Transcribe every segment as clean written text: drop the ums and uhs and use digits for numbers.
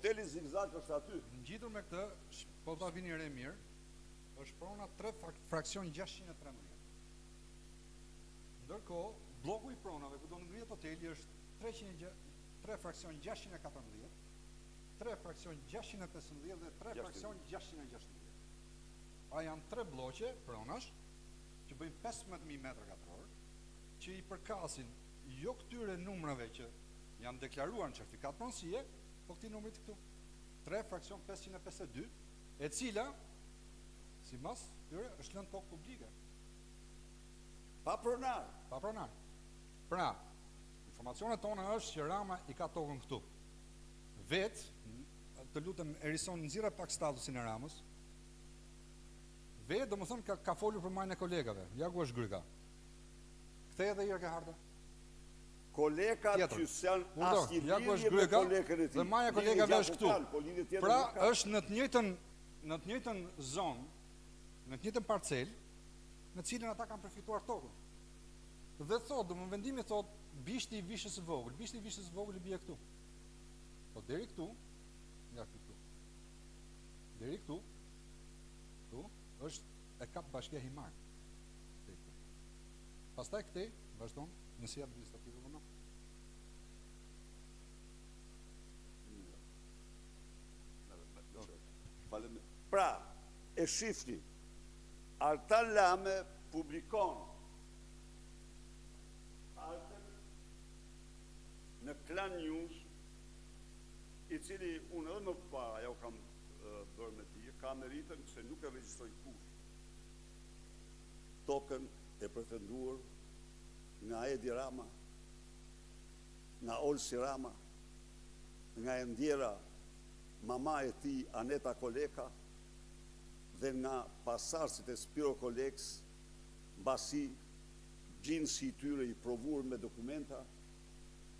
Hoteli Zigzag është aty. Ngjitur me këtë, po ta vini re mirë, është prona 3 fraksion 613. Ndërkohë, bloku i pronave ku do ngrihet hoteli është 3 fraksion 614, 3 fraksion 615 dhe 3 fraksion 616. Pra janë 3 bloqe pronash që bëjnë 15.000 m2, që i përkasin jo këtyre numrave që janë deklaruar në certifikat pronësie, po këtij numrit këtu. 3 fraksion 552, e cila sipas tyre është lënë tokë publike. Pa pronar. Pa pronar. Pra, informacionet tona është që Rama i ka tokën këtu. Të lutem Erison, nxirre pak statusin e Ramës. Domethënë ka folur për majën e kolegave. Ja ku është Gryka. Kthej edhe herë ke harta. Kolegat që janë asnjë lidhje me kolegën e tij. Dhe maja kolegave është këtu. Pra është në të njëjtën zonë, në të njëjtën parcel, në cilën ata kanë përfituar tokën. Dhe thotë, vendimi thotë, bishti i vishës së vogël. Bishti i vishës së vogël i bie këtu. Po deri këtu, nga këtu. Deri këtu është e kap bashkia Himar. Pastaj këtej vazhdon njësia administrative vëna. Pra, e shifni, Artan Lame publikon në Klan News, i cili unë edhe më para ja u kam bërë me ti, ka meritën se nuk e regjistroj kush tokën e pretenduar nga Edi Rama, nga Olsi Rama, nga e ndjera mama e ti Aneta Koleka dhe nga pasarësit e Spiro Koleks, mbasi gjinësi i tyre i provur me dokumenta,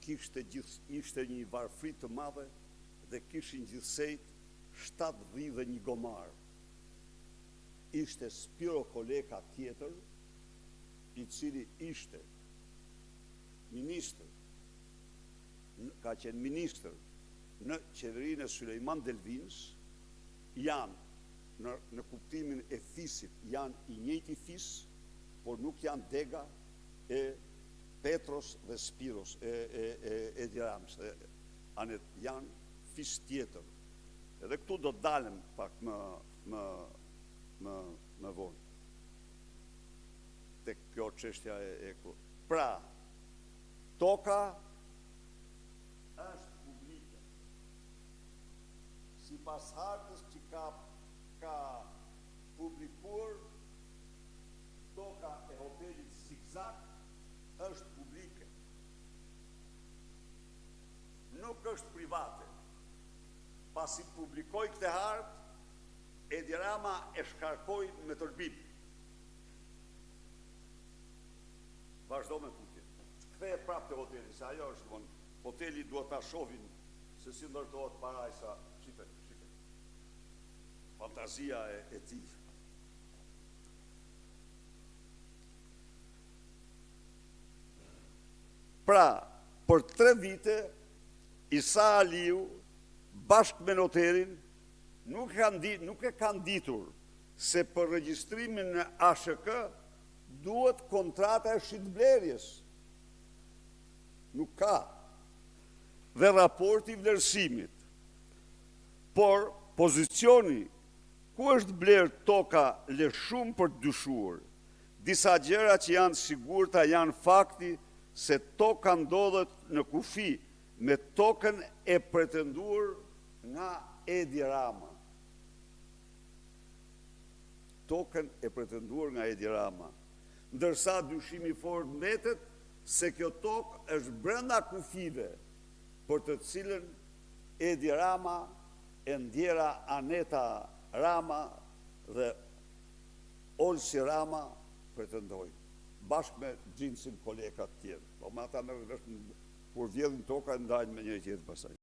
ishte një varfrit të madhe dhe kishin gjithsejt 7 dhi dhe një gomar. Ishte Spiro Koleka tjetër, i cili ishte ministër, ka qenë ministër në qeverinë e Sulejman Delvins, janë në kuptimin e fisit, janë i njëjti fis, por nuk janë Dega e Petros dhe Spiros e Dirams, janë fis tjetër. Edhe këtu do të dalem pak më vonë. Tek kjo çështja e këtu. Pra, toka është publike. Sipas hartës që ka publikuar, toka e hotelit Zigzag është publike. Nuk është private. Pasi publikoj këtë hartë, Edi Rama e shkarkoj me tërbim. Vazhdo me tutje. Ktheje prapë të hoteli, se ajo është hoteli duhet ta shohin se si ndërtohet parajsa. Shite. Fantazia e tij. Pra, për 3 vite, Isa Aliu, bashkë me noterin, nuk e kanë ditur se për regjistrimin në ASHK duhet kontrata e shitblerjes. Nuk ka. Dhe raporti vlerësimit. Por pozicioni ku është bler toka le shumë për të dyshuar. Disa gjëra që janë sigurta janë fakti se toka ndodhet në kufi me tokën e pretenduar nga Edi Rama. Tokën e pretenduar nga Edi Rama. Ndërsa dyshimi fort mbetet se kjo tokë është brenda kufive për të cilën Edi Rama e ndjera Aneta Rama dhe Olsi Rama pretendojnë, bashkë me gjinësin kolegat tjerë. Po me ata kur vjedhin toka ndajnë me një tjetër pasaj.